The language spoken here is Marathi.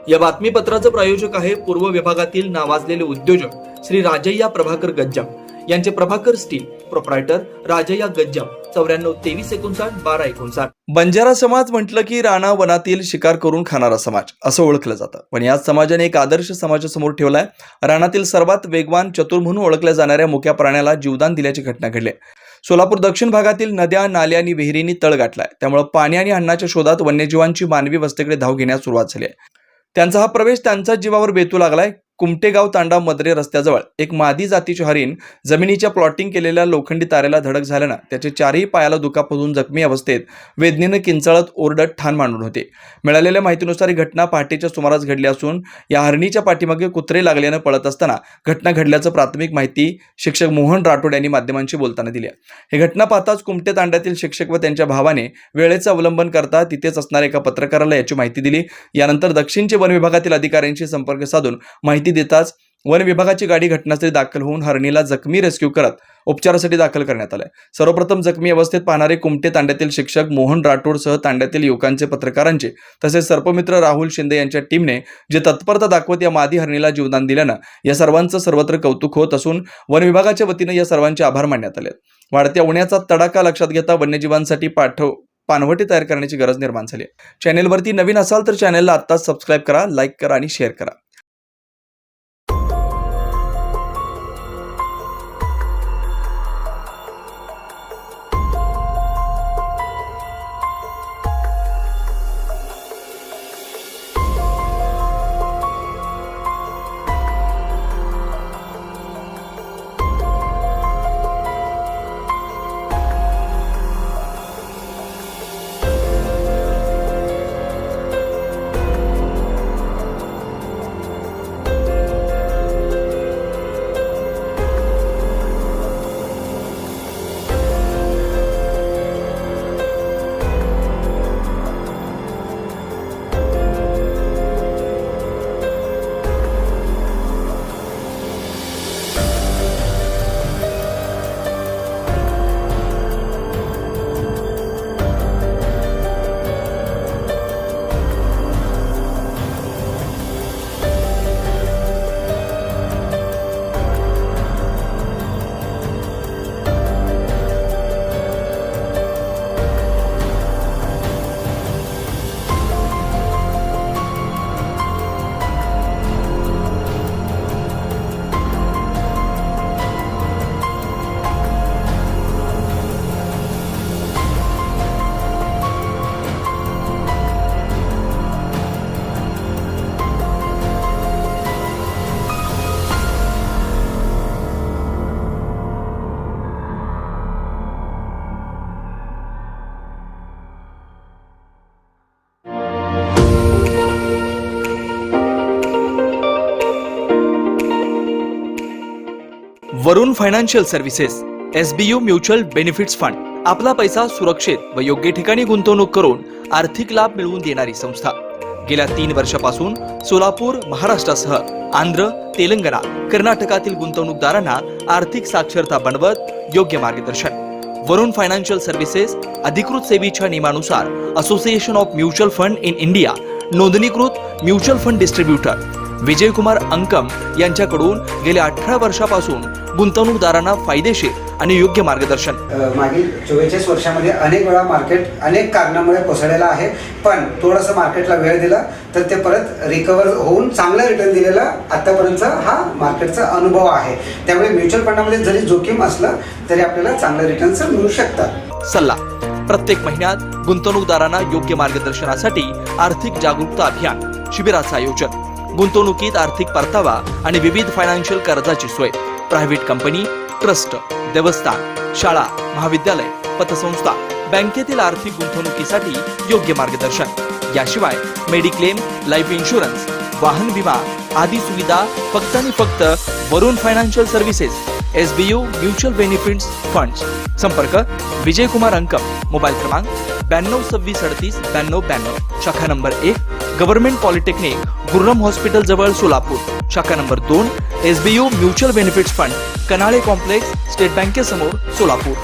या बातमीपत्राचं प्रायोजक आहे पूर्व विभागातील नावाजलेले उद्योजक श्री राजय्या प्रभाकर गज्जाम यांचे प्रभाकर स्टील, प्रोप्रायटर राजय्या गज्जाम, 94 59 12 59. बंजारा समाज म्हटलं की राणा वनातील शिकार करून खाणारा समाज असं ओळखलं जातं. पण याच समाजाने एक आदर्श समाजासमोर ठेवलाय. रानातील सर्वात वेगवान चतुर म्हणून ओळखल्या जाणाऱ्या मुक्या प्राण्याला जीवदान दिल्याची घटना घडली. सोलापूर दक्षिण भागातील नद्या, नाल्या आणि विहिरींनी तळ गाठलाय. त्यामुळे पाणी आणि अन्नाच्या शोधात वन्यजीवांची मानवी वस्तीकडे धाव घेण्यास सुरुवात झाली आहे. त्यांचा हा प्रवेश त्यांच्याच जीवावर बेतू लागलाय. कुमटेगाव तांडा मद्रे रस्त्याजवळ एक मादी जातीचे हरिण जमिनीच्या प्लॉटिंग केलेल्या लोखंडी तारेला धडक झाल्यानं त्याचे चारही पायाला दुखापत होऊन जखमी अवस्थेत वेदनेनं किंचाळत ओरडत ठाण मांडून होते. मिळालेल्या माहितीनुसार ही घटना पहाटेच्या सुमारास घडली असून या हरणीच्या पाठीमागे कुत्रे लागल्यानं पळत असताना घटना घडल्याचं प्राथमिक माहिती शिक्षक मोहन राठोड यांनी माध्यमांशी बोलताना दिली. ही घटना पाहताच कुमटे तांड्यातील शिक्षक व त्यांच्या भावाने वेळेचं अवलंबन करता तिथेच असणाऱ्या एका पत्रकाराला याची माहिती दिली. यानंतर दक्षिणचे वन विभागातील अधिकाऱ्यांशी संपर्क साधून माहिती देताच वन विभागाची गाडी घटनास्थळी दाखल होऊन हरणीला जखमी रेस्क्यू करत उपचारासाठी दाखल करण्यात आले. सर्वप्रथम जखमी अवस्थेत पाहणारे कुमटे तांड्यातील शिक्षक मोहन राठोड सह तांड्यातील युवकांचे, पत्रकारांचे तसेच सर्पमित्र राहुल शिंदे यांच्या टीमने जे तत्परता दाखवत या मादी हरणीला जीवदान दिल्यानं या सर्वांचं सर्वत्र कौतुक होत असून वन विभागाच्या वतीने या सर्वांचे आभार मानण्यात आले. वाढत्या उन्हाचा तडाखा लक्षात घेता वन्यजीवांसाठी पानवटी तयार करण्याची गरज निर्माण झाली. चॅनेलवरती नवीन असाल तर चॅनेलला आत्ताच सबस्क्राईब करा, लाईक करा आणि शेअर करा. Varun financial services, SBU mutual benefits fund. आपला पैसा सुरक्षित व योग्य ठिकाणी गुंतवणूक करून आर्थिक लाभ मिळवून देणारी संस्था. गेल्या 3 वर्षापासून सोलापूर, महाराष्ट्रासह आंध्र, तेलंगणा, कर्नाटकातील गुंतवणूकदारांना आर्थिक साक्षरता बनवत योग्य मार्गदर्शन. वरुण फायनान्शियल सर्व्हिसेस अधिकृत सेवेच्या नियमानुसार association of mutual fund in India नोंदणीकृत mutual fund distributor Vijaykumar Ankam यांच्याकडून गेल्या 18 वर्षापासून गुंतवणूकदारांना फायदेशीर आणि योग्य मार्गदर्शन. मागील 44 वर्षामध्ये अनेक वेळा मार्केट अनेक कारणामुळे कोसळलेलं आहे, पण थोडंसं मार्केटला वेळ दिला तर ते परत रिकवर होऊन चांगलं रिटर्न दिलेला आतापर्यंतचा हा मार्केटचा अनुभव आहे. त्यामुळे म्युच्युअल फंडामध्ये जरी जोखीम असलं तरी आपल्याला चांगलं रिटर्न्स मिळू शकतात. सल्ला. प्रत्येक महिन्यात गुंतवणूकदारांना योग्य मार्गदर्शनासाठी आर्थिक जागरूकता अभियान शिबिराचं आयोजन. गुंतवणुकीत आर्थिक परतावा आणि विविध फायनान्शियल कर्जाची सोय. प्रायव्हेट कंपनी, ट्रस्ट, देवस्थान, शाळा, महाविद्यालय, पतसंस्था, बँकेतील आर्थिक गुंतवणुकीसाठी योग्य मार्गदर्शन. याशिवाय मेडिक्लेम, लाईफ इन्शुरन्स, वाहन विमा आदी सुविधा फक्त आणि फक्त Varun financial services, SBU mutual benefits funds. संपर्क विजयकुमार अंकम. मोबाईल क्रमांक 92 26 38 92 92. शाखा number 1 government polytechnic, Gururam hospital जवळ सोलापूर. शाखा number 2 SBU mutual benefits fund, Kanale complex, state बँकेसमोर सोलापूर.